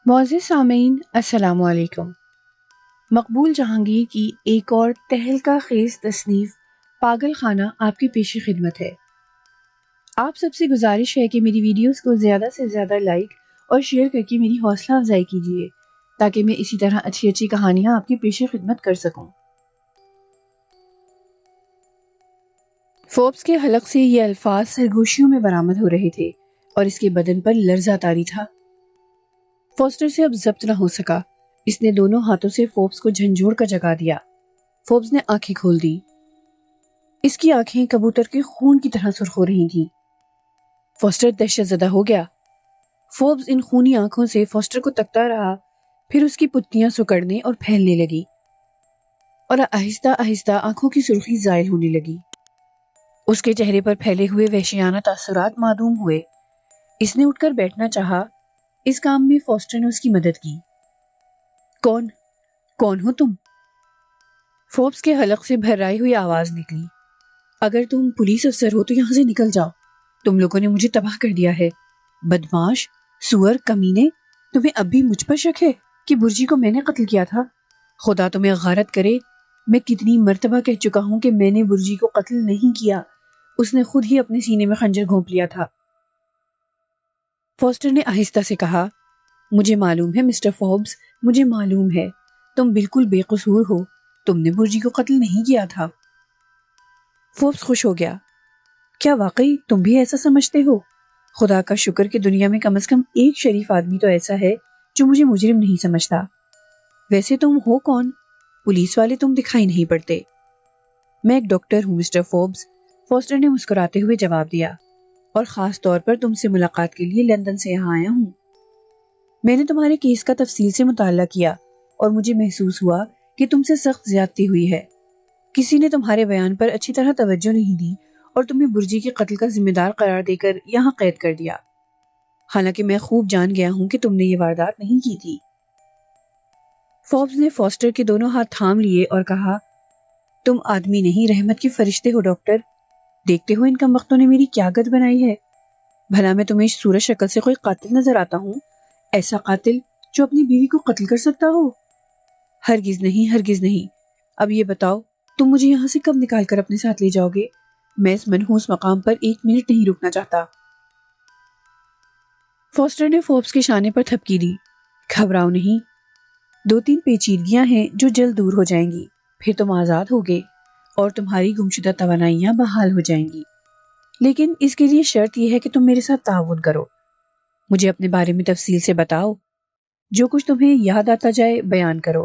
معزز سامعین السلام علیکم۔ مقبول جہانگیر کی ایک اور تہلکہ خیز تصنیف پاگل خانہ آپ کی پیش خدمت ہے۔ آپ سب سے گزارش ہے کہ میری ویڈیوز کو زیادہ سے زیادہ لائک اور شیئر کر کے میری حوصلہ افزائی کیجیے تاکہ میں اسی طرح اچھی اچھی کہانیاں آپ کی پیش خدمت کر سکوں۔ فوربس کے حلق سے یہ الفاظ سرگوشیوں میں برآمد ہو رہے تھے اور اس کے بدن پر لرزہ طاری تھا۔ فوسٹر سے اب ضبط نہ ہو سکا۔ اس نے دونوں ہاتھوں سے فوربس کو جھنجھوڑ کر جگا دیا۔ فوربس نے آنکھیں کھول دی۔ اس کی آنکھیں کبوتر کے خون کی طرح سرخ ہو رہی تھیں۔ فوسٹر دہشت زدہ ہو گیا۔ فوربس ان خونی آنکھوں سے فوسٹر کو تکتا رہا، پھر اس کی پتیاں سکڑنے اور پھیلنے لگی اور آہستہ آہستہ آنکھوں کی سرخی زائل ہونے لگی۔ اس کے چہرے پر پھیلے ہوئے وحشیانہ تاثرات معدوم ہوئے۔ اس نے اٹھ کر بیٹھنا چاہا۔ اس کام میں فوسٹر نے اس کی مدد کی۔ کون ہو تم؟ فوربس کے حلق سے بھرائی ہوئی آواز نکلی۔ اگر تم پولیس افسر ہو تو یہاں سے نکل جاؤ۔ تم لوگوں نے مجھے تباہ کر دیا ہے۔ بدماش، سور، کمینے، تمہیں اب بھی مجھ پر شک ہے کہ برجی کو میں نے قتل کیا تھا؟ خدا تمہیں غارت کرے، میں کتنی مرتبہ کہہ چکا ہوں کہ میں نے برجی کو قتل نہیں کیا، اس نے خود ہی اپنے سینے میں خنجر گھونپ لیا تھا۔ فوسٹر نے آہستہ سے کہا، مجھے معلوم ہے مسٹر فوربس، مجھے معلوم ہے، تم بالکل بے قصور ہو، تم نے برجی کو قتل نہیں کیا تھا۔ فوربس خوش ہو گیا۔ کیا واقعی تم بھی ایسا سمجھتے ہو؟ خدا کا شکر کہ دنیا میں کم از کم ایک شریف آدمی تو ایسا ہے جو مجھے مجرم نہیں سمجھتا۔ ویسے تم ہو کون؟ پولیس والے تم دکھائی نہیں پڑتے۔ میں ایک ڈاکٹر ہوں مسٹر فوربس، فوسٹر نے مسکراتے ہوئے جواب دیا، اور خاص طور پر تم سے ملاقات کے لیے لندن سے یہاں آیا ہوں۔ میں نے تمہارے کیس کا تفصیل سے مطالعہ کیا اور مجھے محسوس ہوا کہ تم سے سخت زیادتی ہوئی ہے۔ کسی نے تمہارے بیان پر اچھی طرح توجہ نہیں دی اور تمہیں برجی کے قتل کا ذمہ دار قرار دے کر یہاں قید کر دیا، حالانکہ میں خوب جان گیا ہوں کہ تم نے یہ واردات نہیں کی تھی۔ فوربس نے فوسٹر کے دونوں ہاتھ تھام لیے اور کہا، تم آدمی نہیں رحمت کے فرشتے ہو ڈاکٹر۔ دیکھتے ہو ان کمبختوں نے میری کیا گت بنائی ہے۔ بھلا میں تمہیں اس صورت شکل سے کوئی قاتل نظر آتا ہوں؟ ایسا قاتل جو اپنی بیوی کو قتل کر سکتا ہو؟ ہرگز نہیں، ہرگز نہیں۔ اب یہ بتاؤ، تم مجھے یہاں سے کب نکال کر اپنے ساتھ لے جاؤ گے؟ میں اس منحوس مقام پر ایک منٹ نہیں رکنا چاہتا۔ فوسٹر نے فوربس کے شانے پر تھپکی دی۔ گھبراؤ نہیں، 2-3 پیچیدگیاں ہیں جو جلد دور ہو جائیں گی، پھر تم آزاد ہوگے اور تمہاری گمشدہ توانائیاں بحال ہو جائیں گی۔ لیکن اس کے لیے شرط یہ ہے کہ تم میرے ساتھ تعاون کرو۔ مجھے اپنے بارے میں تفصیل سے بتاؤ، جو کچھ تمہیں یاد آتا جائے بیان کرو۔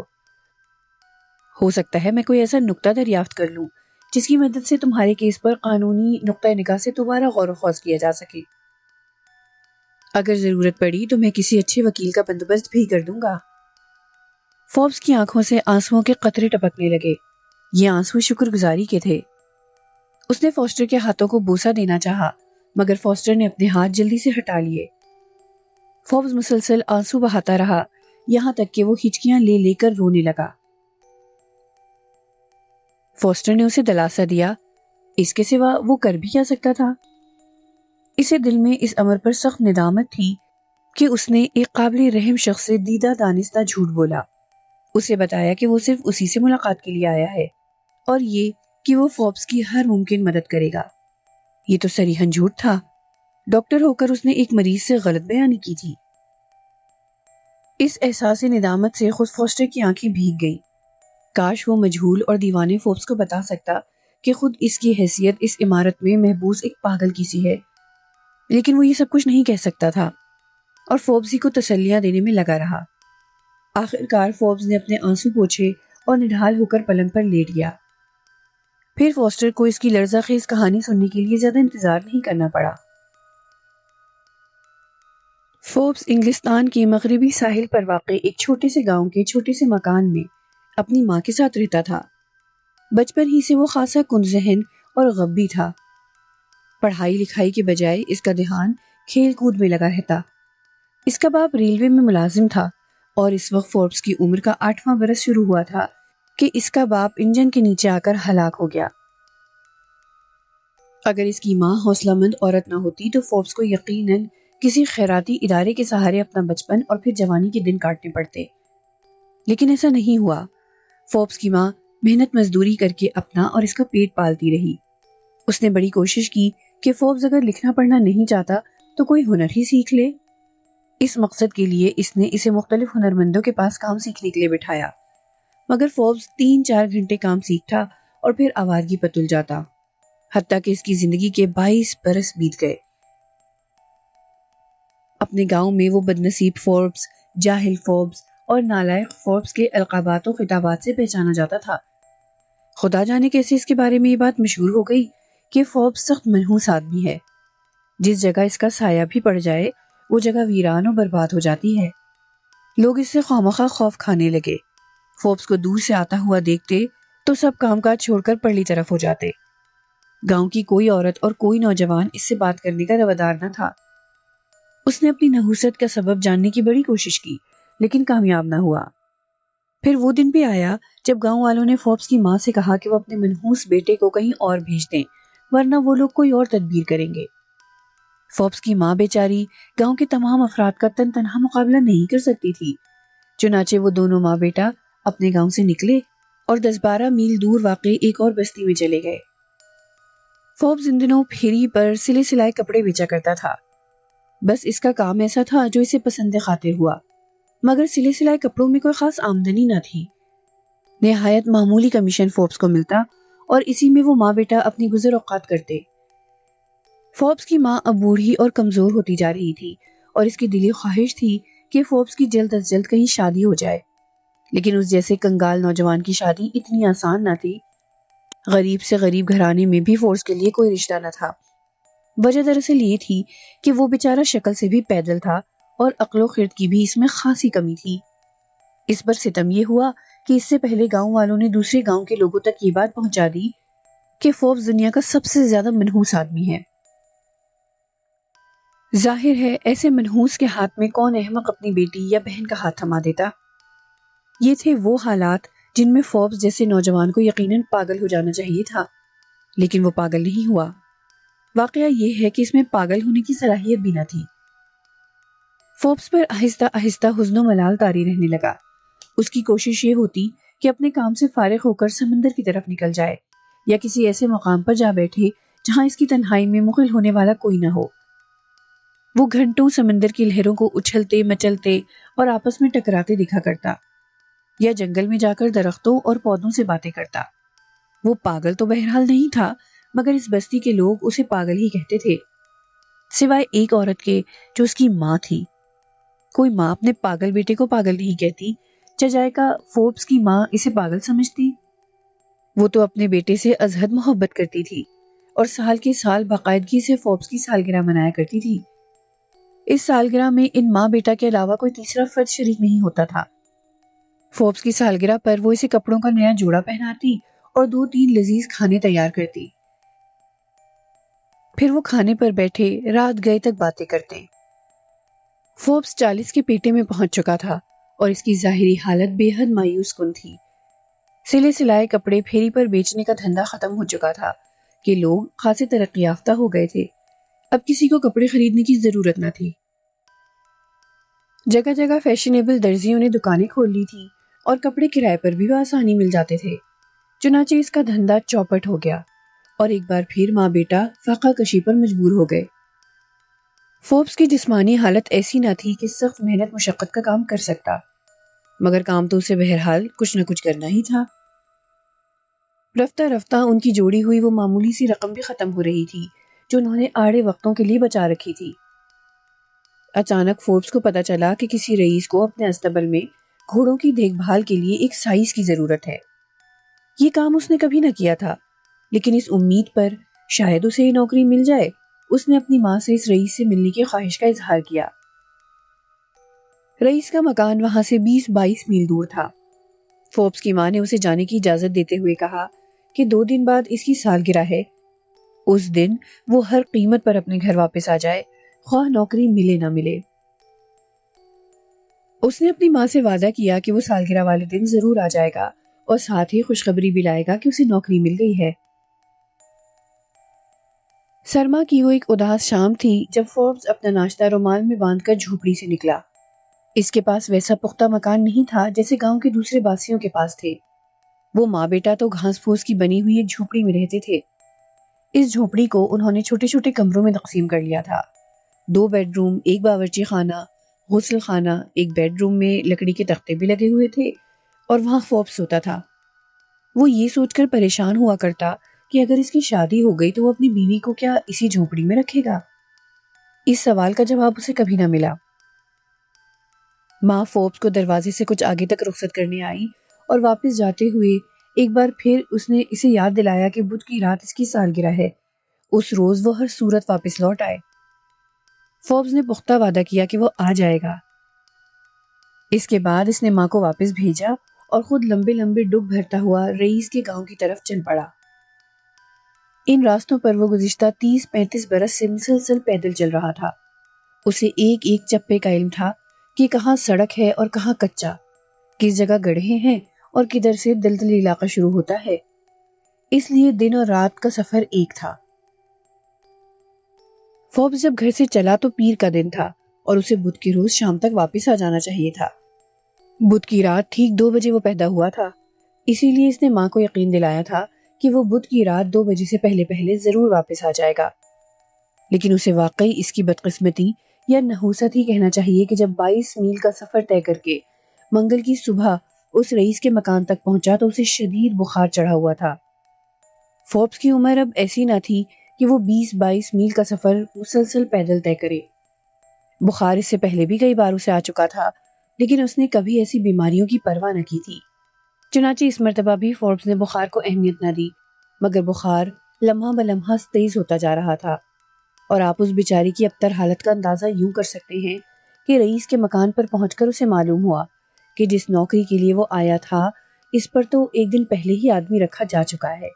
ہو سکتا ہے میں کوئی ایسا نکتہ دریافت کر لوں جس کی مدد سے تمہارے کیس پر قانونی نقطہ نگاہ سے دوبارہ غور و خوض کیا جا سکے۔ اگر ضرورت پڑی تو میں کسی اچھے وکیل کا بندوبست بھی کر دوں گا۔ فوربس کی آنکھوں سے آنسوؤں کے قطرے ٹپکنے لگے۔ یہ آنسو شکر گزاری کے تھے۔ اس نے فوسٹر کے ہاتھوں کو بوسہ دینا چاہا، مگر فوسٹر نے اپنے ہاتھ جلدی سے ہٹا لیے۔ فوربس مسلسل آنسو بہاتا رہا، یہاں تک کہ وہ ہچکیاں لے لے کر رونے لگا۔ فوسٹر نے اسے دلاسا دیا، اس کے سوا وہ کر بھی کیا سکتا تھا؟ اسے دل میں اس امر پر سخت ندامت تھی کہ اس نے ایک قابل رحم شخص سے دیدہ دانستہ جھوٹ بولا۔ اسے بتایا کہ وہ صرف اسی سے ملاقات کے لیے آیا ہے اور یہ کہ وہ فوربس کی ہر ممکن مدد کرے گا۔ یہ تو صریحاً جھوٹ تھا۔ ڈاکٹر ہو کر اس نے ایک مریض سے غلط بیانی کی تھی۔ اس احساس ندامت سے خود فوسٹر کی آنکھیں بھیگ گئیں۔ کاش وہ مجہول اور دیوانے فوربس کو بتا سکتا کہ خود اس کی حیثیت اس عمارت میں محبوس ایک پاگل کی سی ہے، لیکن وہ یہ سب کچھ نہیں کہہ سکتا تھا اور فوربس ہی کو تسلیاں دینے میں لگا رہا۔ آخر کار فوربس نے اپنے آنسو پوچھے اور نڈھال ہو کر پلنگ پر لیٹ گیا۔ پھر فوسٹر کو اس کی لرزہ خیز کہانی سننے کے لیے زیادہ انتظار نہیں کرنا پڑا۔ فوربس انگلستان کے مغربی ساحل پر واقع ایک چھوٹے سے گاؤں کے چھوٹے سے مکان میں اپنی ماں کے ساتھ رہتا تھا۔ بچپن ہی سے وہ خاصا کن ذہن اور غبی تھا۔ پڑھائی لکھائی کے بجائے اس کا دھیان کھیل کود میں لگا رہتا۔ اس کا باپ ریلوے میں ملازم تھا اور اس وقت فوربس کی عمر کا 8واں برس شروع ہوا تھا کہ اس کا باپ انجن کے نیچے آ کر ہلاک ہو گیا۔ اگر اس کی ماں حوصلہ مند عورت نہ ہوتی تو فوربس کو یقیناً کسی خیراتی ادارے کے سہارے اپنا بچپن اور پھر جوانی کے دن کاٹنے پڑتے، لیکن ایسا نہیں ہوا۔ فوربس کی ماں محنت مزدوری کر کے اپنا اور اس کا پیٹ پالتی رہی۔ اس نے بڑی کوشش کی کہ فوربس اگر لکھنا پڑھنا نہیں چاہتا تو کوئی ہنر ہی سیکھ لے۔ اس مقصد کے لیے اس نے اسے مختلف ہنرمندوں کے پاس کام سیکھنے کے لیے بٹھایا، مگر فوربس 3-4 گھنٹے کام سیکھتا اور پھر آوارگی پر تل جاتا، حتیٰ کہ اس کی زندگی کے 22 برس بیت گئے۔ اپنے گاؤں میں وہ بدنصیب فوربس، جاہل فوربس اور نالائق فوربس کے القابات و خطابات سے پہچانا جاتا تھا۔ خدا جانے کیسے اس کے بارے میں یہ بات مشہور ہو گئی کہ فوربس سخت منحوس آدمی ہے، جس جگہ اس کا سایہ بھی پڑ جائے وہ جگہ ویران اور برباد ہو جاتی ہے۔ لوگ اس سے خوامخواہ خوف کھانے لگے۔ فوربس کو دور سے آتا ہوا دیکھتے تو سب کام کاج چھوڑ کر پرلی طرف ہو جاتے۔ گاؤں کی کوئی عورت اور کوئی نوجوان اس سے بات کرنے کا روادار نہ تھا۔ اس نے اپنی نحوست کا سبب جاننے کی بڑی کوشش کی، لیکن کامیاب نہ ہوا۔ پھر وہ دن بھی آیا جب گاؤں والوں نے فوربس کی ماں سے کہا کہ وہ اپنے منحوس بیٹے کو کہیں اور بھیج دیں، ورنہ وہ لوگ کوئی اور تدبیر کریں گے۔ فوربس کی ماں بیچاری گاؤں کے تمام افراد کا تنہا مقابلہ نہیں کر سکتی تھی، چنانچہ وہ دونوں ماں بیٹا اپنے گاؤں سے نکلے اور 10-12 میل دور واقع ایک اور بستی میں چلے گئے۔ فوربس ان دنوں پھیری پر سلے سلائے کپڑے بیچا کرتا تھا۔ بس اس کا کام ایسا تھا جو اسے پسند خاطر ہوا، مگر سلے سلائے کپڑوں میں کوئی خاص آمدنی نہ تھی۔ نہایت معمولی کمیشن فوربس کو ملتا اور اسی میں وہ ماں بیٹا اپنی گزر اوقات کرتے۔ فوربس کی ماں اب بوڑھی اور کمزور ہوتی جا رہی تھی اور اس کی دلی خواہش تھی کہ فوربس کی جلد از جلد کہیں شادی ہو جائے، لیکن اس جیسے کنگال نوجوان کی شادی اتنی آسان نہ تھی۔ غریب سے غریب گھرانے میں بھی فوربس کے لیے کوئی رشتہ نہ تھا۔ وجہ دراصل یہ تھی کہ وہ بیچارہ شکل سے بھی پیدل تھا اور عقل و خرد کی بھی اس میں خاصی کمی تھی۔ اس پر ستم یہ ہوا کہ اس سے پہلے گاؤں والوں نے دوسرے گاؤں کے لوگوں تک یہ بات پہنچا دی کہ فوربس دنیا کا سب سے زیادہ منحوس آدمی ہے۔ ظاہر ہے ایسے منحوس کے ہاتھ میں کون احمق اپنی بیٹی یا بہن کا ہاتھ تھما دیتا۔ یہ تھے وہ حالات جن میں فوربس جیسے نوجوان کو یقیناً پاگل ہو جانا چاہیے تھا، لیکن وہ پاگل نہیں ہوا۔ واقعہ یہ ہے کہ اس میں پاگل ہونے کی صلاحیت بھی نہ تھی۔ فوربس پر آہستہ آہستہ حزن و ملال طاری رہنے لگا۔ اس کی کوشش یہ ہوتی کہ اپنے کام سے فارغ ہو کر سمندر کی طرف نکل جائے یا کسی ایسے مقام پر جا بیٹھے جہاں اس کی تنہائی میں مغل ہونے والا کوئی نہ ہو۔ وہ گھنٹوں سمندر کی لہروں کو اچھلتے مچلتے اور آپس میں ٹکراتے دکھا کرتا، یا جنگل میں جا کر درختوں اور پودوں سے باتیں کرتا۔ وہ پاگل تو بہرحال نہیں تھا، مگر اس بستی کے لوگ اسے پاگل ہی کہتے تھے، سوائے ایک عورت کے جو اس کی ماں تھی۔ کوئی ماں اپنے پاگل بیٹے کو پاگل نہیں کہتی، چجائے کا فوربس کی ماں اسے پاگل سمجھتی۔ وہ تو اپنے بیٹے سے ازحد محبت کرتی تھی اور سال کے سال باقاعدگی سے فوربس کی سالگرہ منایا کرتی تھی۔ اس سالگرہ میں ان ماں بیٹا کے علاوہ کوئی تیسرا فرد شریک نہیں ہوتا تھا۔ فوربس کی سالگرہ پر وہ اسے کپڑوں کا نیا جوڑا پہناتی اور 2-3 لذیذ کھانے تیار کرتی۔ پھر وہ کھانے پر بیٹھے رات گئے تک باتیں کرتے۔ فوربس 40 کے پیٹے میں پہنچ چکا تھا اور اس کی ظاہری حالت بے حد مایوس کن تھی۔ سلے سلائے کپڑے پھیری پر بیچنے کا دھندا ختم ہو چکا تھا کہ لوگ خاصے ترقی یافتہ ہو گئے تھے۔ اب کسی کو کپڑے خریدنے کی ضرورت نہ تھی۔ جگہ جگہ فیشنیبل درزیوں نے دکانیں کھول لی تھی اور کپڑے کرائے پر بھی بآسانی مل جاتے تھے۔ چنانچہ اس کا دھندا چوپٹ ہو گیا اور ایک بار پھر ماں بیٹا فاقہ کشی پر مجبور ہو گئے۔ فوربس کی جسمانی حالت ایسی نہ تھی کہ سخت محنت مشقت کا کام کر سکتا، مگر کام تو اسے بہرحال کچھ نہ کچھ کرنا ہی تھا۔ رفتہ رفتہ ان کی جوڑی ہوئی وہ معمولی سی رقم بھی ختم ہو رہی تھی جو انہوں نے آڑے وقتوں کے لیے بچا رکھی تھی۔ اچانک فوربس کو پتا چلا کہ کسی رئیس کو اپنے استبل میں گھوڑوں کی دیکھ بھال کے لیے ایک سائس کی ضرورت ہے۔ یہ کام اس نے کبھی نہ کیا تھا، لیکن اس امید پر شاید اسے یہ نوکری مل جائے، اس نے اپنی ماں سے اس رئیس سے ملنے کی خواہش کا اظہار کیا۔ رئیس کا مکان وہاں سے 20-22 میل دور تھا۔ فوربس کی ماں نے اسے جانے کی اجازت دیتے ہوئے کہا کہ 2 دن بعد اس کی سالگرہ ہے، اس دن وہ ہر قیمت پر اپنے گھر واپس آ جائے، خواہ نوکری ملے نہ ملے۔ اس نے اپنی ماں سے وعدہ کیا کہ وہ سالگرہ والے دن ضرور آ جائے گا اور ساتھ ہی خوشخبری بھی لائے گا کہ اسے نوکری مل گئی ہے۔ سرما کی وہ ایک اداس شام تھی جب فوربس اپنا ناشتہ رومال میں باندھ کر جھوپڑی سے نکلا۔ اس کے پاس ویسا پختہ مکان نہیں تھا جیسے گاؤں کے دوسرے باسیوں کے پاس تھے۔ وہ ماں بیٹا تو گھاس پھوس کی بنی ہوئی ایک جھوپڑی میں رہتے تھے۔ اس جھوپڑی کو انہوں نے چھوٹے چھوٹے کمروں میں تقسیم کر لیا تھا۔ 2 بیڈ روم، ایک باورچی خانہ، غسل خانہ، ایک بیڈ روم میں لکڑی کے تختے بھی لگے ہوئے تھے اور وہاں فوربس سوتا تھا۔ وہ یہ سوچ کر پریشان ہوا کرتا کہ اگر اس کی شادی ہو گئی تو وہ اپنی بیوی کو کیا اسی جھوپڑی میں رکھے گا؟ اس سوال کا جواب اسے کبھی نہ ملا۔ ماں فوربس کو دروازے سے کچھ آگے تک رخصت کرنے آئی اور واپس جاتے ہوئے ایک بار پھر اس نے اسے یاد دلایا کہ بدھ کی رات اس کی سالگرہ ہے۔ اس روز وہ ہر صورت واپس لوٹ آئے۔ فوربس نے پختہ وعدہ کیا کہ وہ آ جائے گا۔ اس کے بعد اس نے ماں کو واپس بھیجا اور خود لمبے لمبے ڈب بھرتا ہوا رئیس کے گاؤں کی طرف چل پڑا۔ ان راستوں پر وہ گزشتہ 30-35 برس سے مسلسل پیدل چل رہا تھا۔ اسے ایک ایک چپے کا علم تھا کہ کہاں سڑک ہے اور کہاں کچا، کس جگہ گڑھے ہیں اور کدھر سے دلدلی علاقہ شروع ہوتا ہے۔ اس لیے دن اور رات کا سفر ایک تھا۔ فوربس جب گھر سے چلا تو پیر کا دن تھا اور اسے بدھ کے روز شام تک واپس آ جانا چاہیے تھا۔ بدھ کی رات ٹھیک 2 بجے وہ پیدا ہوا تھا، اسی لیے اس نے ماں کو یقین دلایا تھا کہ وہ بدھ کی رات 2 بجے سے پہلے پہلے ضرور واپس آ جائے گا۔ لیکن اسے واقعی اس کی بدقسمتی یا نحوست ہی کہنا چاہیے کہ جب 22 میل کا سفر طے کر کے منگل کی صبح اس رئیس کے مکان تک پہنچا تو اسے شدید بخار چڑھا ہوا تھا۔ فوربس کی عمر اب ایسی نہ تھی کہ وہ 20-22 میل کا سفر مسلسل پیدل طے کرے۔ بخار اس سے پہلے بھی کئی بار اسے آ چکا تھا، لیکن اس نے کبھی ایسی بیماریوں کی پرواہ نہ کی تھی۔ چنانچہ اس مرتبہ بھی فوربس نے بخار کو اہمیت نہ دی، مگر بخار لمحہ بلمحہ تیز ہوتا جا رہا تھا، اور آپ اس بیچاری کی ابتر حالت کا اندازہ یوں کر سکتے ہیں کہ رئیس کے مکان پر پہنچ کر اسے معلوم ہوا کہ جس نوکری کے لیے وہ آیا تھا اس پر تو ایک دن پہلے ہی آدمی رکھا جا چکا ہے۔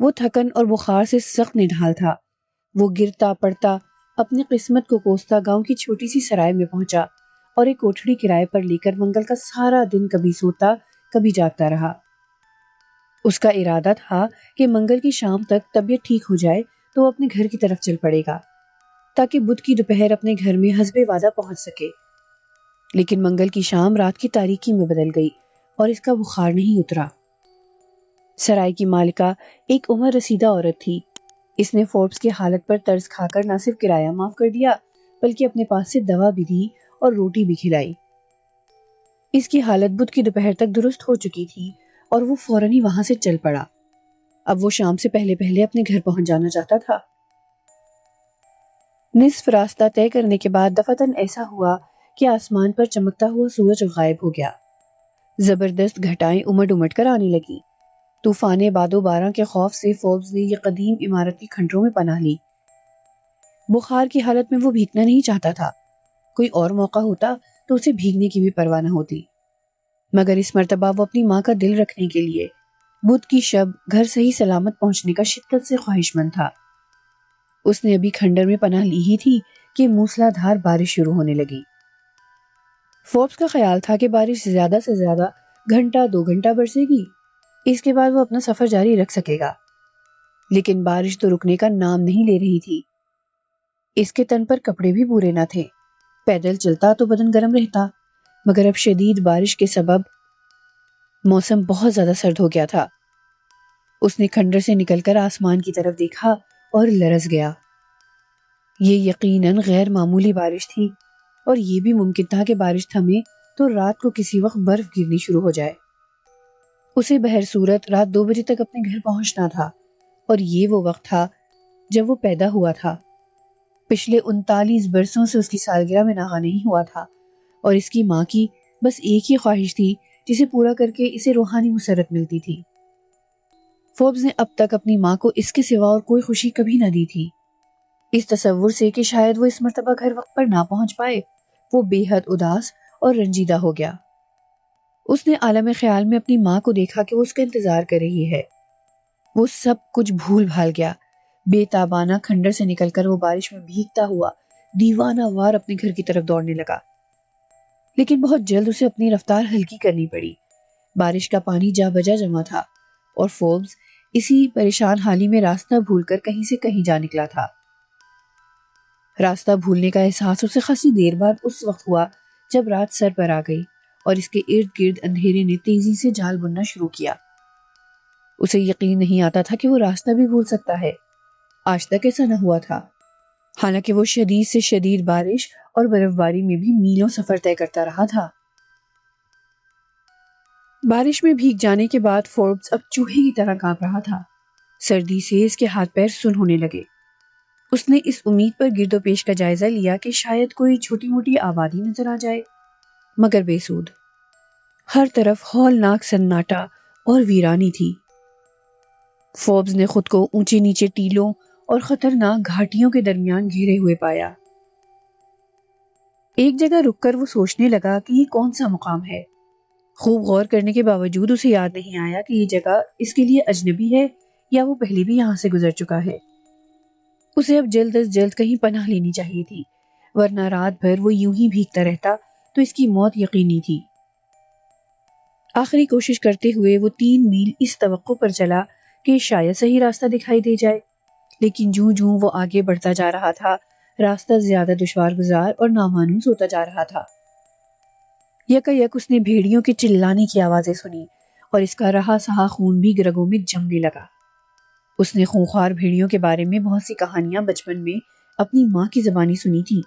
وہ تھکن اور بخار سے سخت نڈھال تھا۔ وہ گرتا پڑتا اپنی قسمت کو کوستا گاؤں کی چھوٹی سی سرائے میں پہنچا اور ایک کوٹھڑی کرائے پر لے کر منگل کا سارا دن کبھی سوتا کبھی جاگتا رہا۔ اس کا ارادہ تھا کہ منگل کی شام تک طبیعت ٹھیک ہو جائے تو وہ اپنے گھر کی طرف چل پڑے گا تاکہ بدھ کی دوپہر اپنے گھر میں حسب وعدہ پہنچ سکے۔ لیکن منگل کی شام رات کی تاریکی میں بدل گئی اور اس کا بخار نہیں اترا۔ سرائے کی مالکہ ایک عمر رسیدہ عورت تھی۔ اس نے فوربس کی حالت پر ترس کھا کر نہ صرف کرایہ معاف کر دیا بلکہ اپنے پاس سے دوا بھی دی اور روٹی بھی کھلائی۔ اس کی حالت بدھ کی دوپہر تک درست ہو چکی تھی اور وہ فوراً ہی وہاں سے چل پڑا۔ اب وہ شام سے پہلے پہلے اپنے گھر پہنچ جانا چاہتا تھا۔ نصف راستہ طے کرنے کے بعد دفعتاً ایسا ہوا کہ آسمان پر چمکتا ہوا سورج غائب ہو گیا۔ زبردست گھٹائیں امڈ امڈ کر آنے لگی۔ طوفان باد و باران کے خوف سے فوربس نے یہ قدیم عمارت کی کھنڈروں میں پناہ لی۔ بخار کی حالت میں وہ بھیگنا نہیں چاہتا تھا۔ کوئی اور موقع ہوتا تو اسے بھیگنے کی بھی پرواہ نہ ہوتی، مگر اس مرتبہ وہ اپنی ماں کا دل رکھنے کے لیے بدھ کی شب گھر صحیح سلامت پہنچنے کا شدت سے خواہش مند تھا۔ اس نے ابھی کھنڈر میں پناہ لی ہی تھی کہ موسلا دھار بارش شروع ہونے لگی۔ فوربس کا خیال تھا کہ بارش زیادہ سے زیادہ 1-2 گھنٹہ برسے گی، اس کے بعد وہ اپنا سفر جاری رکھ سکے گا۔ لیکن بارش تو رکنے کا نام نہیں لے رہی تھی۔ اس کے تن پر کپڑے بھی پورے نہ تھے۔ پیدل چلتا تو بدن گرم رہتا، مگر اب شدید بارش کے سبب موسم بہت زیادہ سرد ہو گیا تھا۔ اس نے کھنڈر سے نکل کر آسمان کی طرف دیکھا اور لرز گیا۔ یہ یقیناً غیر معمولی بارش تھی اور یہ بھی ممکن تھا کہ بارش تھمے تو رات کو کسی وقت برف گرنی شروع ہو جائے۔ اسے بہر صورت رات 2 بجے تک اپنے گھر پہنچنا تھا، اور یہ وہ وقت تھا جب وہ پیدا ہوا تھا۔ پچھلے 39 برسوں سے اس کی سالگرہ میں ناغہ نہیں ہوا تھا، اور اس کی ماں کی بس ایک ہی خواہش تھی جسے پورا کر کے اسے روحانی مسرت ملتی تھی۔ فوربس نے اب تک اپنی ماں کو اس کے سوا اور کوئی خوشی کبھی نہ دی تھی۔ اس تصور سے کہ شاید وہ اس مرتبہ گھر وقت پر نہ پہنچ پائے، وہ بے حد اداس اور رنجیدہ ہو گیا۔ اس نے عالم خیال میں اپنی ماں کو دیکھا کہ وہ اس کا انتظار کر رہی ہے۔ وہ سب کچھ بھول بھال گیا۔ بے تابانہ کھنڈر سے نکل کر وہ بارش میں بھیگتا ہوا دیوانہ وار اپنے گھر کی طرف دوڑنے لگا، لیکن بہت جلد اسے اپنی رفتار ہلکی کرنی پڑی۔ بارش کا پانی جا بجا جمع تھا اور فوربس اسی پریشان حالی میں راستہ بھول کر کہیں سے کہیں جا نکلا تھا۔ راستہ بھولنے کا احساس اسے خاصی دیر بعد اس وقت ہوا جب رات سر پر آ گئی اور اس کے ارد گرد اندھیرے نے تیزی سے جال بننا شروع کیا۔ اسے یقین نہیں آتا تھا کہ وہ راستہ بھی بھول سکتا ہے۔ آج تک ایسا نہ ہوا تھا، حالانکہ وہ شدید سے شدید بارش اور برف باری میں بھی میلوں سفر طے کرتا رہا تھا۔ بارش میں بھیگ جانے کے بعد فوربس اب چوہے کی طرح کانپ رہا تھا۔ سردی سے اس کے ہاتھ پیر سن ہونے لگے۔ اس نے اس امید پر گرد و پیش کا جائزہ لیا کہ شاید کوئی چھوٹی موٹی آبادی نظر آ جائے، مگر بے سود۔ ہر طرف ہولناک سناٹا اور ویرانی تھی۔ فوربس نے خود کو اونچے نیچے ٹیلوں اور خطرناک گھاٹیوں کے درمیان گھیرے ہوئے پایا۔ ایک جگہ رک کر وہ سوچنے لگا کہ یہ کون سا مقام ہے۔ خوب غور کرنے کے باوجود اسے یاد نہیں آیا کہ یہ جگہ اس کے لیے اجنبی ہے یا وہ پہلے بھی یہاں سے گزر چکا ہے۔ اسے اب جلد از جلد کہیں پناہ لینی چاہیے تھی، ورنہ رات بھر وہ یوں ہی بھیگتا رہتا تو اس کی موت یقینی تھی۔ آخری کوشش کرتے ہوئے وہ 3 میل اس توقع پر چلا کہ شاید صحیح راستہ دکھائی دے جائے، لیکن جوں جوں وہ آگے بڑھتا جا رہا تھا راستہ زیادہ دشوار گزار اور نامانوس ہوتا جا رہا تھا۔ یکا یک اس نے بھیڑیوں کے چلانے کی آوازیں سنی اور اس کا رہا سہا خون بھی رگوں میں جمنے لگا۔ اس نے خونخوار بھیڑیوں کے بارے میں بہت سی کہانیاں بچپن میں اپنی ماں کی زبانی سنی تھی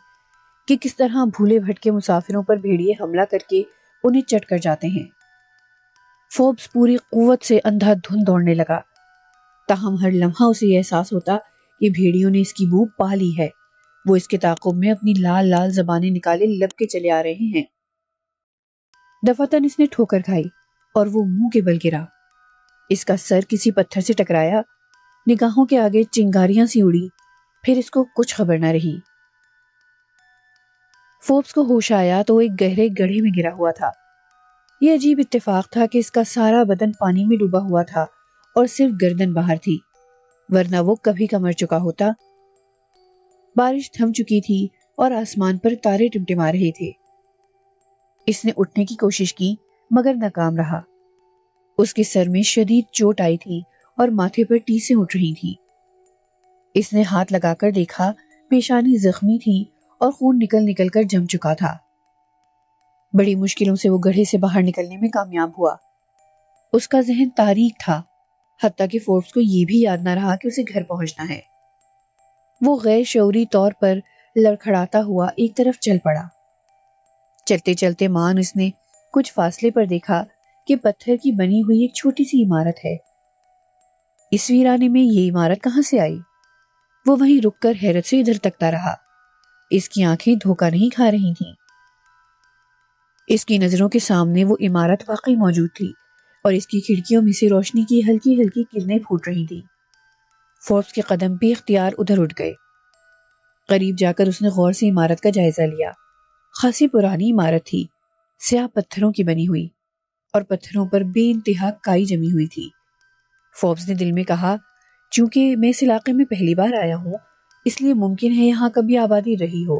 کہ کس طرح بھولے بھٹکے مسافروں پر بھیڑیے حملہ کر کے انہیں چٹ کر جاتے ہیں۔ فوربس پوری قوت سے اندھا دھند دوڑنے لگا، تاہم ہر لمحہ اسے یہ احساس ہوتا کہ بھیڑیوں نے اس کی بو پا لی ہے۔ وہ اس کے تعاقب میں اپنی لال لال زبانیں نکالے لپ کے چلے آ رہے ہیں۔ دفعتاً اس نے ٹھوکر کھائی اور وہ منہ کے بل گرا۔ اس کا سر کسی پتھر سے ٹکرایا، نگاہوں کے آگے چنگاریاں سی اڑی، پھر اس کو کچھ خبر نہ رہی۔ فوربس کو ہوش آیا تو وہ ایک گہرے گڑھے میں گرا ہوا تھا۔ یہ عجیب اتفاق تھا کہ اس کا سارا بدن پانی میں ڈوبا ہوا تھا اور صرف گردن باہر تھی، ورنہ وہ کبھی کا مر چکا ہوتا۔ بارش تھم چکی تھی اور آسمان پر تارے ٹمٹما رہے تھے۔ اس نے اٹھنے کی کوشش کی مگر ناکام رہا۔ اس کے سر میں شدید چوٹ آئی تھی اور ماتھے پر ٹیسیں اٹھ رہی تھی۔ اس نے ہاتھ لگا کر دیکھا، پیشانی زخمی تھی اور خون نکل نکل کر جم چکا تھا۔ بڑی مشکلوں سے وہ گڑھے سے باہر نکلنے میں کامیاب ہوا۔ اس کا ذہن تاریک تھا، حتیٰ کہ فوربس کو یہ بھی یاد نہ رہا کہ اسے گھر پہنچنا ہے۔ وہ غیر شعوری طور پر لڑکھڑاتا ہوا ایک طرف چل پڑا۔ چلتے چلتے مان اس نے کچھ فاصلے پر دیکھا کہ پتھر کی بنی ہوئی ایک چھوٹی سی عمارت ہے۔ اس ویرانے میں یہ عمارت کہاں سے آئی؟ وہ وہیں رک کر حیرت سے ادھر تکتا رہا۔ اس کی آنکھیں دھوکہ نہیں کھا رہی تھیں۔ اس کی نظروں کے سامنے وہ عمارت واقعی موجود تھی اور اس کی کھڑکیوں میں سے روشنی کی ہلکی ہلکی کرنیں پھوٹ رہی تھیں۔ فوربس کے قدم بے اختیار ادھر اٹھ گئے۔ قریب جا کر اس نے غور سے عمارت کا جائزہ لیا۔ خاصی پرانی عمارت تھی، سیاہ پتھروں کی بنی ہوئی، اور پتھروں پر بے انتہا کائی جمی ہوئی تھی۔ فوربس نے دل میں کہا، چونکہ میں اس علاقے میں پہلی بار آیا ہوں، اس لیے ممکن ہے یہاں کبھی آبادی رہی ہو۔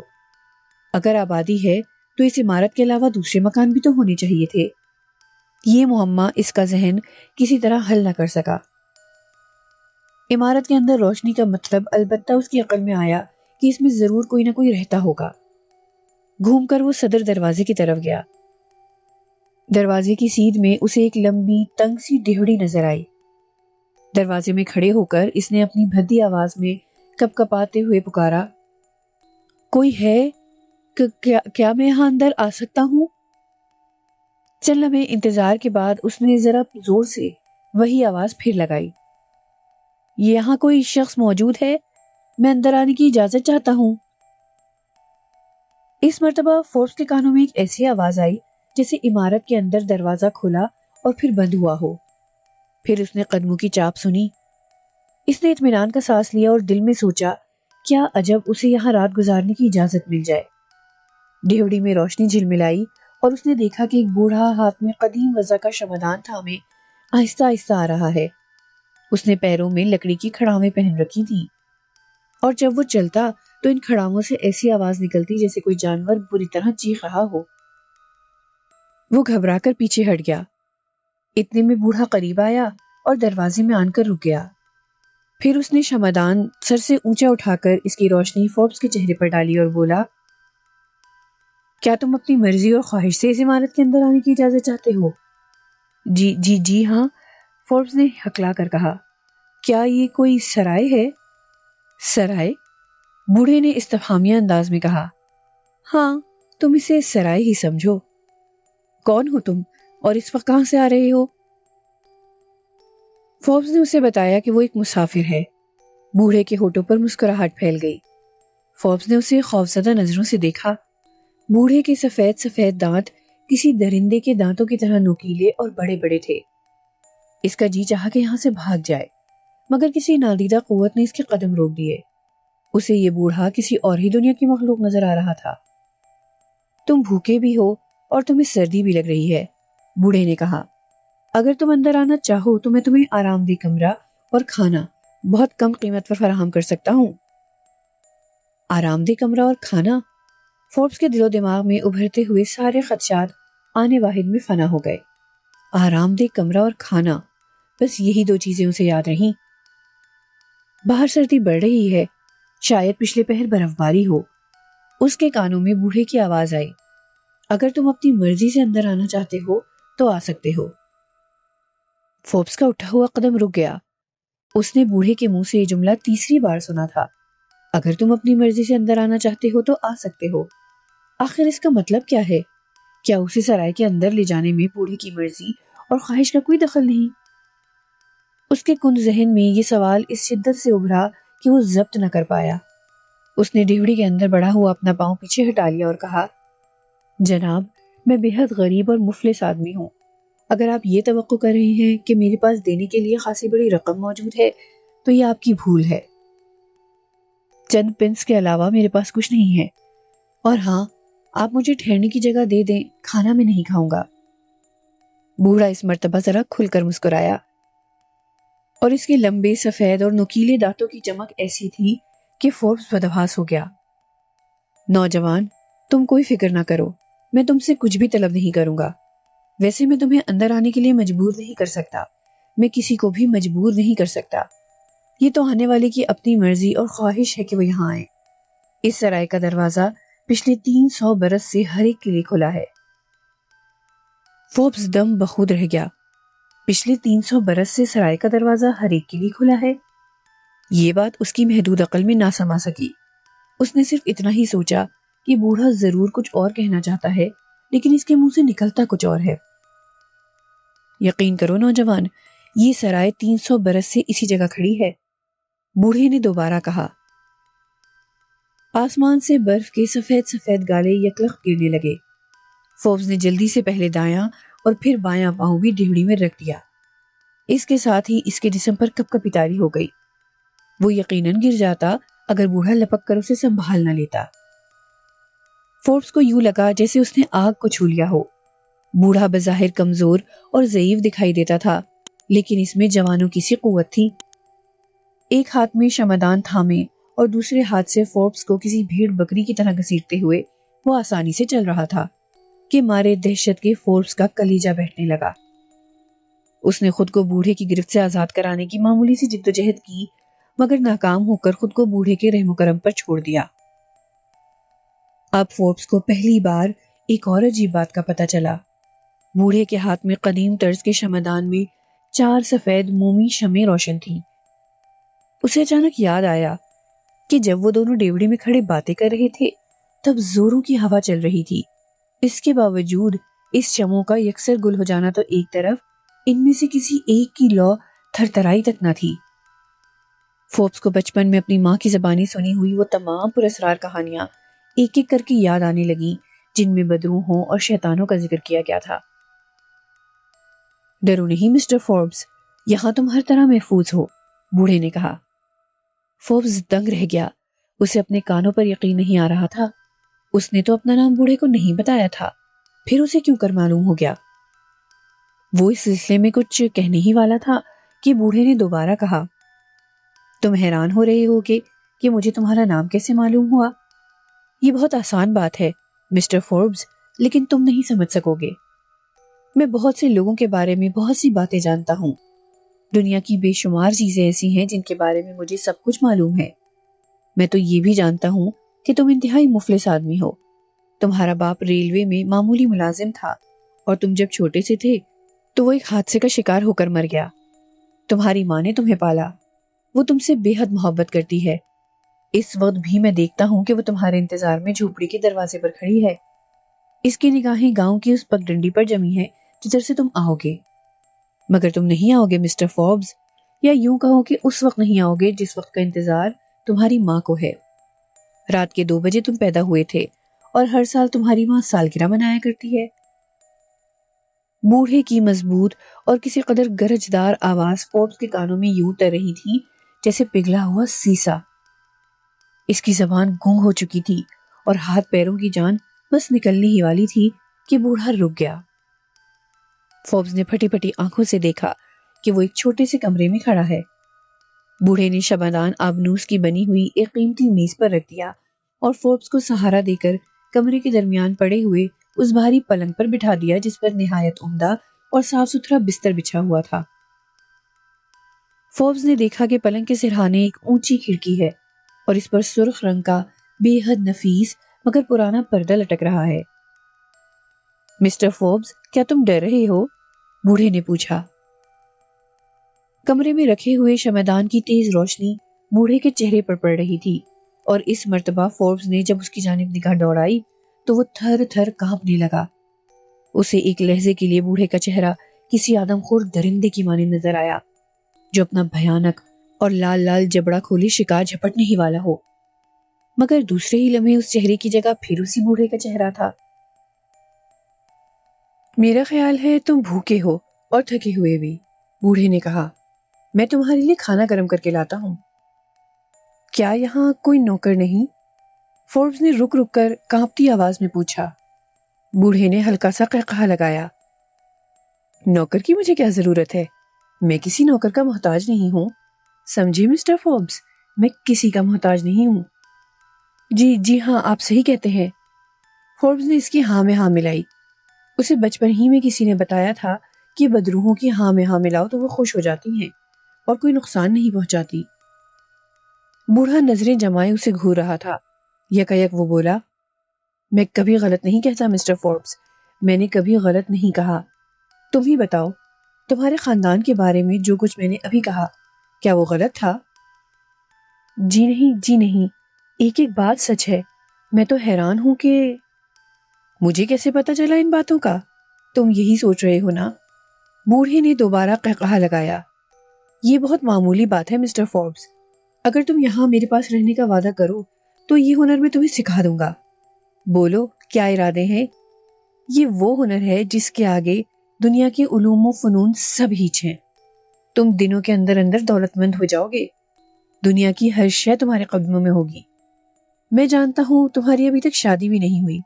اگر آبادی ہے تو اس عمارت کے علاوہ دوسرے مکان بھی تو ہونے چاہیے تھے۔ یہ معمہ اس کا ذہن کسی طرح حل نہ کر سکا۔ عمارت کے اندر روشنی کا مطلب البتہ اس کی عقل میں آیا کہ اس میں ضرور کوئی نہ کوئی رہتا ہوگا۔ گھوم کر وہ صدر دروازے کی طرف گیا۔ دروازے کی سیدھ میں اسے ایک لمبی تنگ سی ڈیوڑی نظر آئی۔ دروازے میں کھڑے ہو کر اس نے اپنی بھدی آواز میں کپ کپاتے ہوئے پکارا، کوئی ہے؟ کیا میں یہاں اندر آ سکتا ہوں؟ چند لمحے انتظار کے بعد اس نے ذرا زور سے وہی آواز پھر لگائی، یہاں کوئی شخص موجود ہے؟ میں اندر آنے کی اجازت چاہتا ہوں۔ اس مرتبہ فوربس کے کانوں میں ایک ایسی آواز آئی جیسے عمارت کے اندر دروازہ کھلا اور پھر بند ہوا ہو۔ پھر اس نے قدموں کی چاپ سنی۔ اس نے اطمینان کا سانس لیا اور دل میں سوچا، کیا عجب اسے یہاں رات گزارنے کی اجازت مل جائے۔ ڈیوڑی میں روشنی جھلملائی اور اس نے دیکھا کہ ایک بوڑھا ہاتھ میں قدیم وضع کا شمعدان تھامے آہستہ آہستہ آ رہا ہے۔ اس نے پیروں میں لکڑی کی کھڑاویں پہن رکھی تھیں اور جب وہ چلتا تو ان کھڑاووں سے ایسی آواز نکلتی جیسے کوئی جانور بری طرح چیخ رہا ہو۔ وہ گھبرا کر پیچھے ہٹ گیا۔ اتنے میں بوڑھا قریب آیا اور دروازے میں آن کر رک گیا۔ پھر اس نے شمعدان سر سے اونچا اٹھا کر اس کی روشنی فوربس کے چہرے پر ڈالی اور بولا، کیا تم اپنی مرضی اور خواہش سے اس عمارت کے اندر آنے کی اجازت چاہتے ہو؟ جی جی جی ہاں، فوربس نے ہکلا کر کہا۔ کیا یہ کوئی سرائے ہے؟ سرائے؟ بوڑھے نے استفہامیہ انداز میں کہا۔ ہاں، تم اسے سرائے ہی سمجھو۔ کون ہو تم اور اس وقت کہاں سے آ رہے ہو؟ فوربس نے اسے بتایا کہ وہ ایک مسافر ہے۔ بوڑھے کے ہونٹوں پر مسکراہٹ پھیل گئی۔ فوربس نے اسے خوفزدہ نظروں سے دیکھا۔ بوڑھے کے سفید سفید دانت کسی درندے کے دانتوں کی طرح نوکیلے اور بڑے بڑے تھے۔ اس کا جی چاہا کہ یہاں سے بھاگ جائے، مگر کسی نادیدہ قوت نے اس کے قدم روک دیے۔ اسے یہ بوڑھا کسی اور ہی دنیا کی مخلوق نظر آ رہا تھا۔ تم بھوکے بھی ہو اور تمہیں سردی بھی لگ رہی ہے، بوڑھے نے کہا۔ اگر تم اندر آنا چاہو تو میں تمہیں آرام دہ کمرہ اور کھانا بہت کم قیمت پر فراہم کر سکتا ہوں۔ آرام دہ کمرہ اور کھانا؟ فوربس کے دل و دماغ میں ابھرتے ہوئے سارے خدشات آنے واحد میں فنا ہو گئے۔ آرام دہ کمرہ اور کھانا، بس یہی دو چیزیں اسے یاد رہیں۔ باہر سردی بڑھ رہی ہے، شاید پچھلے پہر برف باری ہو۔ اس کے کانوں میں بوڑھے کی آواز آئی، اگر تم اپنی مرضی سے اندر آنا چاہتے ہو تو آ سکتے ہو۔ فوربس کا اٹھا ہوا قدم رک گیا۔ اس نے بوڑھے کے منہ سے یہ جملہ تیسری بار سنا تھا، اگر تم اپنی مرضی سے اندر آنا چاہتے ہو تو آ سکتے ہو۔ آخر اس کا مطلب کیا ہے؟ کیا اسے سرائے کے اندر لے جانے میں بوڑھے کی مرضی اور خواہش کا کوئی دخل نہیں؟ اس کے کند ذہن میں یہ سوال اس شدت سے ابھرا کہ وہ ضبط نہ کر پایا۔ اس نے ڈیوڑی کے اندر بڑھا ہوا اپنا پاؤں پیچھے ہٹا لیا اور کہا، جناب، میں بے حد غریب اور مفلس آدمی ہوں۔ اگر آپ یہ توقع کر رہے ہیں کہ میرے پاس دینے کے لیے خاصی بڑی رقم موجود ہے تو یہ آپ کی بھول ہے۔ چند پنس کے علاوہ میرے پاس کچھ نہیں ہے، اور ہاں، آپ مجھے ٹھہرنے کی جگہ دے دیں، کھانا میں نہیں کھاؤں گا۔ بوڑھا اس مرتبہ ذرا کھل کر مسکرایا، اور اس کے لمبے سفید اور نوکیلے دانتوں کی چمک ایسی تھی کہ فوربس بدحواس ہو گیا۔ نوجوان، تم کوئی فکر نہ کرو، میں تم سے کچھ بھی طلب نہیں کروں گا۔ ویسے میں تمہیں اندر آنے کے لیے مجبور نہیں کر سکتا، میں کسی کو بھی مجبور نہیں کر سکتا۔ یہ تو آنے والے کی اپنی مرضی اور خواہش ہے کہ وہ یہاں آئے۔ اس سرائے کا دروازہ پچھلے 300 برس سے ہر ایک کے لیے کھلا ہے۔ فوربس دم بخود رہ گیا۔ پچھلے 300 برس سے سرائے کا دروازہ ہر ایک کے لیے کھلا ہے؟ یہ بات اس کی محدود عقل میں نہ سما سکی۔ اس نے صرف اتنا ہی سوچا کہ بوڑھا ضرور کچھ اور کہنا چاہتا ہے، لیکن اس کے منہ سے نکلتا کچھ اور ہے۔ یقین کرو نوجوان، یہ سرائے 300 برس سے اسی جگہ کھڑی ہے، بوڑھے نے دوبارہ کہا۔ آسمان سے برف کے سفید سفید گالے یکلخت گرنے لگے۔ فوربس نے جلدی سے پہلے دایاں اور پھر بایاں پاؤں بھی ڈیوڑی میں رکھ دیا۔ اس کے ساتھ ہی اس کے جسم پر کپ کپی طاری ہو گئی۔ وہ یقیناً گر جاتا اگر بوڑھا لپک کر اسے سنبھال نہ لیتا۔ فوربس کو یوں لگا جیسے اس نے آگ کو چھو لیا ہو۔ بوڑھا بظاہر کمزور اور ضعیف دکھائی دیتا تھا، لیکن اس میں جوانوں کی سی قوت تھی۔ ایک ہاتھ میں شمعدان تھامے اور دوسرے ہاتھ سے فوربس کو کسی بھیڑ بکری کی طرح گھسیٹتے ہوئے وہ آسانی سے چل رہا تھا کہ مارے دہشت کے فوربس کا کلیجہ بیٹھنے لگا۔ اس نے خود کو بوڑھے کی گرفت سے آزاد کرانے کی معمولی سی جدوجہد کی، مگر ناکام ہو کر خود کو بوڑھے کے رحم و کرم پر چھوڑ دیا۔ اب فوربس کو پہلی بار ایک اور عجیب بات کا پتہ چلا۔ بوڑھے کے ہاتھ میں قدیم طرز کے شمعدان میں 4 سفید مومی شمعیں روشن تھیں۔ اسے اچانک یاد آیا کہ جب وہ دونوں ڈیوڑی میں کھڑے باتیں کر رہے تھے تب زوروں کی ہوا چل رہی تھی۔ اس کے باوجود اس شمعوں کا یکسر گل ہو جانا تو ایک طرف، ان میں سے کسی ایک کی لو تھرتھرائی تک نہ تھی۔ فوربس کو بچپن میں اپنی ماں کی زبانی سنی ہوئی وہ تمام پراسرار کہانیاں ایک ایک کر کے یاد آنے لگیں جن میں بدروحوں اور شیطانوں کا ذکر کیا گیا تھا۔ ڈرو نہیں مسٹر فوربس، یہاں تم ہر طرح محفوظ ہو، بوڑھے نے کہا۔ فوربس دنگ رہ گیا۔ اسے اپنے کانوں پر یقین نہیں آ رہا تھا۔ اس نے تو اپنا نام بوڑھے کو نہیں بتایا تھا، پھر اسے کیوں کر معلوم ہو گیا؟ وہ اس سلسلے میں کچھ کہنے ہی والا تھا کہ بوڑھے نے دوبارہ کہا، تم حیران ہو رہے ہوگے کہ مجھے تمہارا نام کیسے معلوم ہوا؟ یہ بہت آسان بات ہے مسٹر فوربس، لیکن تم نہیں سمجھ سکو گے۔ میں بہت سے لوگوں کے بارے میں بہت سی باتیں جانتا ہوں۔ دنیا کی بے شمار چیزیں ایسی ہیں جن کے بارے میں مجھے سب کچھ معلوم ہے۔ میں تو یہ بھی جانتا ہوں کہ تم انتہائی مفلس آدمی ہو۔ تمہارا باپ ریلوے میں معمولی ملازم تھا اور تم جب چھوٹے سے تھے تو وہ ایک حادثے کا شکار ہو کر مر گیا۔ تمہاری ماں نے تمہیں پالا، وہ تم سے بے حد محبت کرتی ہے۔ اس وقت بھی میں دیکھتا ہوں کہ وہ تمہارے انتظار میں جھوپڑی کے دروازے پر کھڑی ہے۔ اس کی نگاہیں گاؤں کی اس پگڈنڈی پر جمی ہیں جدھر سے تم آؤ گے، مگر تم نہیں آؤ گے مسٹر فوربس، یا یوں کہو کہ اس وقت نہیں آؤ گے جس وقت کا انتظار تمہاری ماں کو ہے۔ رات کے 2 بجے تم پیدا ہوئے تھے اور ہر سال تمہاری ماں سالگرہ منایا کرتی ہے۔ بوڑھے کی مضبوط اور کسی قدر گرجدار آواز فوربس کے کانوں میں یوں تر رہی تھی جیسے پگھلا ہوا سیسا۔ اس کی زبان گونگ ہو چکی تھی اور ہاتھ پیروں کی جان بس نکلنے ہی والی تھی کہ بوڑھا رک گیا۔ فوربس نے پھٹی پھٹی آنکھوں سے دیکھا کہ وہ ایک چھوٹے سے کمرے میں کھڑا ہے۔ بوڑھے نے شمعدان آبنوس کی بنی ہوئی ایک قیمتی میز پر رکھ دیا اور فوربس کو سہارا دے کر کمرے کے درمیان پڑے ہوئے اس بھاری پلنگ پر بٹھا دیا جس پر نہایت عمدہ اور صاف ستھرا بستر بچھا ہوا تھا۔ فوربس نے دیکھا کہ پلنگ کے سرہانے ایک اونچی کھڑکی ہے اور اس پر سرخ رنگ کا بے حد نفیس مگر پرانا پردہ لٹک رہا ہے۔ مسٹر فوربس، کیا تم ڈر رہے ہو؟ بوڑھے نے پوچھا۔ کمرے میں رکھے ہوئے شمعدان کی تیز روشنی بوڑھے کے چہرے پر پڑ رہی تھی اور اس مرتبہ فوربس نے جب اس کی جانب نگاہ دوڑائی تو وہ تھر تھر کانپنے لگا۔ اسے ایک لہجے کے لیے بوڑھے کا چہرہ کسی آدم خور درندے کی مانند نظر آیا جو اپنا بھیانک اور لال لال جبڑا کھولے شکار جھپٹنے ہی والا ہو، مگر دوسرے ہی لمحے اس چہرے کی جگہ پھر اسی بوڑھے کا چہرہ تھا۔ میرا خیال ہے تم بھوکے ہو اور تھکے ہوئے بھی، بوڑھے نے کہا۔ میں تمہارے لیے کھانا گرم کر کے لاتا ہوں۔ کیا یہاں کوئی نوکر نہیں؟ فوربس نے رک رک کر کانپتی آواز میں پوچھا۔ بوڑھے نے ہلکا سا قہقہا لگایا۔ نوکر کی مجھے کیا ضرورت ہے؟ میں کسی نوکر کا محتاج نہیں ہوں، سمجھے مسٹر فوربس، میں کسی کا محتاج نہیں ہوں۔ جی ہاں، آپ صحیح کہتے ہیں۔ فوربس نے اس کی ہاں میں ہاں ملائی۔ اسے بچپن ہی میں کسی نے بتایا تھا کہ بدروحوں کی ہاں میں ہاں ملاؤ تو وہ خوش ہو جاتی ہیں اور کوئی نقصان نہیں پہنچاتی۔ بوڑھا نظریں جمائے اسے گھور رہا تھا۔ یکایک وہ بولا، میں کبھی غلط نہیں کہتا مسٹر فوربس، میں نے کبھی غلط نہیں کہا۔ تم ہی بتاؤ، تمہارے خاندان کے بارے میں جو کچھ میں نے ابھی کہا، کیا وہ غلط تھا؟ جی نہیں، ایک ایک بات سچ ہے۔ میں تو حیران ہوں کہ مجھے کیسے پتا چلا ان باتوں کا؟ تم یہی سوچ رہے ہو نا؟ بوڑھے نے دوبارہ قہقہا لگایا۔ یہ بہت معمولی بات ہے مسٹر فوربس، اگر تم یہاں میرے پاس رہنے کا وعدہ کرو تو یہ ہنر میں تمہیں سکھا دوں گا۔ بولو، کیا ارادے ہیں؟ یہ وہ ہنر ہے جس کے آگے دنیا کے علوم و فنون سب ہیچ ہیں۔ تم دنوں کے اندر اندر دولت مند ہو جاؤ گے، دنیا کی ہر شے تمہارے قدموں میں ہوگی۔ میں جانتا ہوں تمہاری ابھی تک شادی بھی نہیں ہوئی،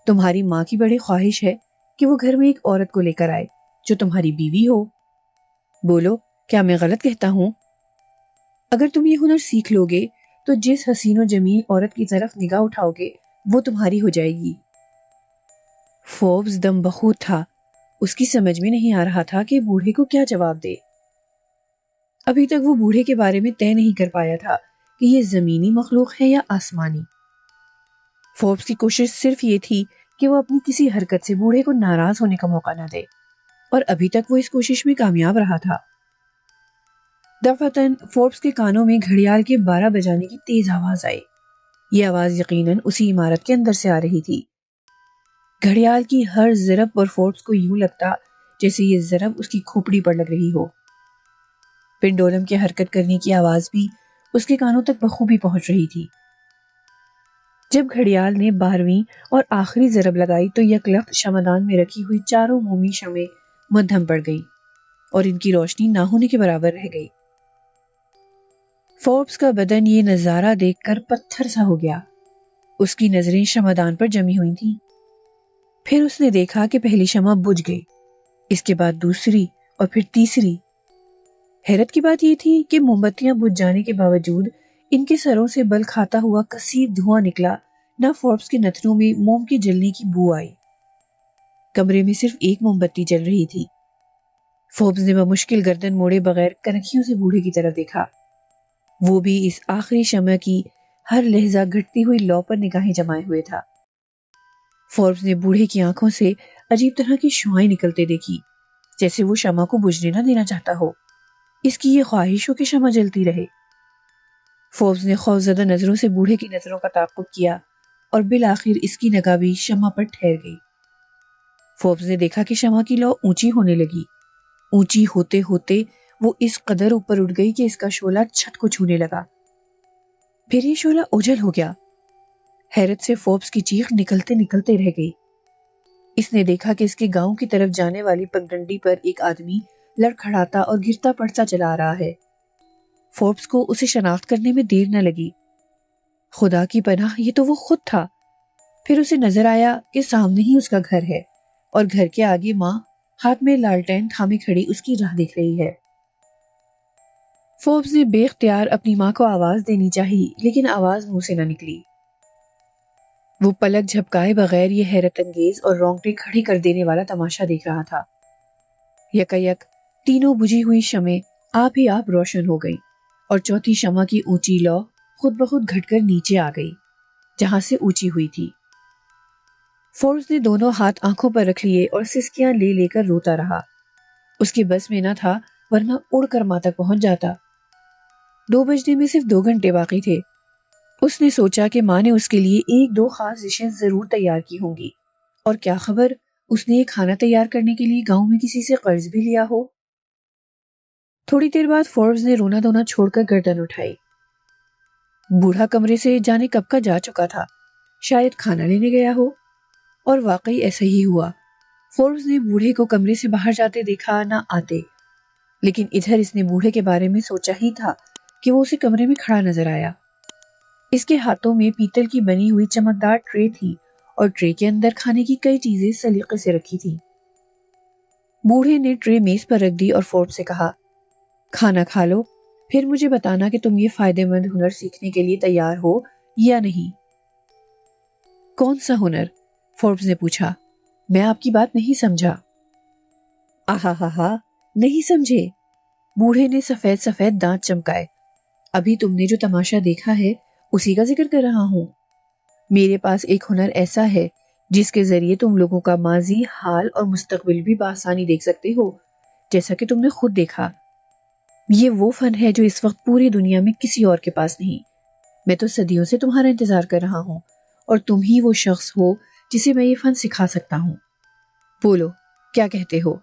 تمہاری ماں کی بڑی خواہش ہے کہ وہ گھر میں ایک عورت کو لے کر آئے جو تمہاری بیوی ہو۔ بولو، کیا میں غلط کہتا ہوں؟ اگر تم یہ ہنر سیکھ لو گے تو جس حسین و جمیل عورت کی طرف نگاہ اٹھاؤ گے وہ تمہاری ہو جائے گی۔ فوربس دم بخود تھا، اس کی سمجھ میں نہیں آ رہا تھا کہ بوڑھے کو کیا جواب دے۔ ابھی تک وہ بوڑھے کے بارے میں طے نہیں کر پایا تھا کہ یہ زمینی مخلوق ہے یا آسمانی۔ فوربس کی کوشش صرف یہ تھی کہ وہ اپنی کسی حرکت سے بوڑھے کو ناراض ہونے کا موقع نہ دے، اور ابھی تک وہ اس کوشش میں کامیاب رہا تھا۔ دفعتاً فوربس کے کانوں میں گھڑیال کے 12 بجانے کی تیز آواز آئی۔ یہ آواز یقیناً اسی عمارت کے اندر سے آ رہی تھی۔ گھڑیال کی ہر ضرب پر فوربس کو یوں لگتا جیسے یہ ضرب اس کی کھوپڑی پر لگ رہی ہو۔ پنڈولم کے حرکت کرنے کی آواز بھی اس کے کانوں تک بخوبی پہنچ رہی تھی۔ جب گھڑیال نے 12ویں اور آخری ضرب لگائی تو یکلخت شمعدان میں رکھی ہوئی چاروں مومی شمعیں مدھم پڑ گئی اور ان کی روشنی نہ ہونے کے برابر رہ گئی۔ فوربس کا بدن یہ نظارہ دیکھ کر پتھر سا ہو گیا۔ اس کی نظریں شمعدان پر جمی ہوئی تھیں۔ پھر اس نے دیکھا کہ پہلی شمع بجھ گئی، اس کے بعد دوسری اور پھر تیسری۔ حیرت کی بات یہ تھی کہ موم بتیاں بجھ جانے کے باوجود ان کے سروں سے بل کھاتا ہوا کثیر دھواں نکلا، نہ فوربس کے نتنوں میں موم کے جلنے کی بو آئی۔ کمرے میں صرف ایک موم بتی جل رہی تھی۔ فوربس نے بمشکل گردن موڑے بغیر کنکھیوں سے بوڑھے کی طرف دیکھا، وہ بھی اس آخری شمع کی ہر لہجہ گھٹتی ہوئی لو پر نگاہیں جمائے ہوئے تھا۔ فوربس نے بوڑھے کی آنکھوں سے عجیب طرح کی شعاعیں نکلتے دیکھی، جیسے وہ شمع کو بجھنے نہ دینا چاہتا ہو، اس کی یہ خواہش ہو کہ شمع جلتی رہے۔ فوربس نے خوفزدہ نظروں سے بوڑھے کی نظروں کا تعاقب کیا اور بالآخر اس کی نگاہ بھی شمع پر ٹھہر گئی۔ فوربس نے دیکھا کہ شمع کی لو اونچی ہونے لگی، اونچی ہوتے ہوتے وہ اس قدر اوپر اٹھ گئی کہ اس کا شعلہ چھت کو چھونے لگا، پھر یہ شعلہ اوجھل ہو گیا۔ حیرت سے فوربس کی چیخ نکلتے نکلتے رہ گئی۔ اس نے دیکھا کہ اس کے گاؤں کی طرف جانے والی پگڈنڈی پر ایک آدمی لڑکھڑاتا اور گرتا پڑتا چلا آ رہا ہے۔ فوربس کو اسے شناخت کرنے میں دیر نہ لگی۔ خدا کی پناہ، یہ تو وہ خود تھا۔ پھر اسے نظر آیا کہ سامنے ہی اس کا گھر ہے اور گھر کے آگے ماں ہاتھ میں لالٹین تھامے کھڑی اس کی راہ دیکھ رہی ہے۔ فوربس نے بے اختیار اپنی ماں کو آواز دینی چاہی، لیکن آواز منہ سے نہ نکلی۔ وہ پلک جھپکائے بغیر یہ حیرت انگیز اور رونگٹے کھڑی کر دینے والا تماشا دیکھ رہا تھا۔ یکایک تینوں بجھی ہوئی شمعیں آپ ہی آپ روشن ہو گئیں اور چوتھی شمع کی اونچی لو خود بخود گھٹ کر نیچے آ گئی، جہاں سے اونچی ہوئی تھی۔ فوربس نے دونوں ہاتھ آنکھوں پر رکھ لیے اور سسکیاں لے لے کر روتا رہا۔ اس کے بس میں نہ تھا، ورنہ اڑ کر ماں تک پہنچ جاتا۔ 2 بجنے میں صرف 2 گھنٹے باقی تھے۔ اس نے سوچا کہ ماں نے اس کے لیے 1-2 خاص ڈشیں ضرور تیار کی ہوں گی، اور کیا خبر اس نے یہ کھانا تیار کرنے کے لیے گاؤں میں کسی سے قرض بھی لیا ہو۔ تھوڑی دیر بعد فوربس نے رونا دھونا چھوڑ کر گردن اٹھائی۔ بوڑھا کمرے سے جانے کب کا جا چکا تھا، شاید کھانا لینے گیا ہو، اور واقعی ایسا ہی ہوا۔ فوربس نے بوڑھے کو کمرے سے باہر جاتے دیکھا نہ آتے، لیکن ادھر اس نے بوڑھے کے بارے میں سوچا ہی تھا کہ وہ اسے کمرے میں کھڑا نظر آیا۔ اس کے ہاتھوں میں پیتل کی بنی ہوئی چمکدار ٹرے تھی اور ٹرے کے اندر کھانے کی کئی چیزیں سلیقے سے رکھی تھی۔ بوڑھے نے ٹرے میز پر رکھ دی اور فوربس سے کہا، کھانا کھا لو، پھر مجھے بتانا کہ تم یہ فائدہ مند ہنر سیکھنے کے لیے تیار ہو یا نہیں۔ کون سا ہنر؟ فوربس نے پوچھا۔ میں آپ کی بات نہیں سمجھا۔ آہا ہا ہا، نہیں سمجھے؟ بوڑھے نے سفید سفید دانت چمکائے۔ ابھی تم نے جو تماشا دیکھا ہے اسی کا ذکر کر رہا ہوں۔ میرے پاس ایک ہنر ایسا ہے جس کے ذریعے تم لوگوں کا ماضی، حال اور مستقبل بھی بآسانی دیکھ سکتے ہو، جیسا کہ تم نے خود دیکھا۔ یہ وہ فن ہے جو اس وقت پوری دنیا میں کسی اور کے پاس نہیں۔ میں تو صدیوں سے تمہارا انتظار کر رہا ہوں، اور تم ہی وہ شخص ہو جسے میں یہ فن سکھا سکتا ہوں۔ بولو، کیا کہتے ہو؟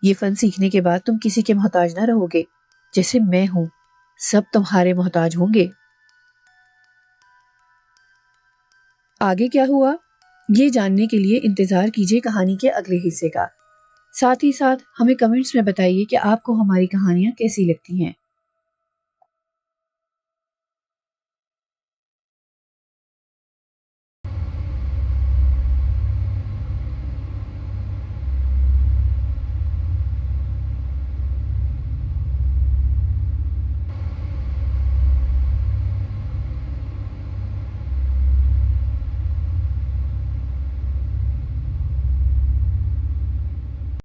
یہ فن سیکھنے کے بعد تم کسی کے محتاج نہ رہو گے، جیسے میں ہوں، سب تمہارے محتاج ہوں گے۔ آگے کیا ہوا، یہ جاننے کے لیے انتظار کیجیے کہانی کے اگلے حصے کا۔ ساتھ ہی ساتھ ہمیں کمنٹس میں بتائیے کہ آپ کو ہماری کہانیاں کیسی لگتی ہیں۔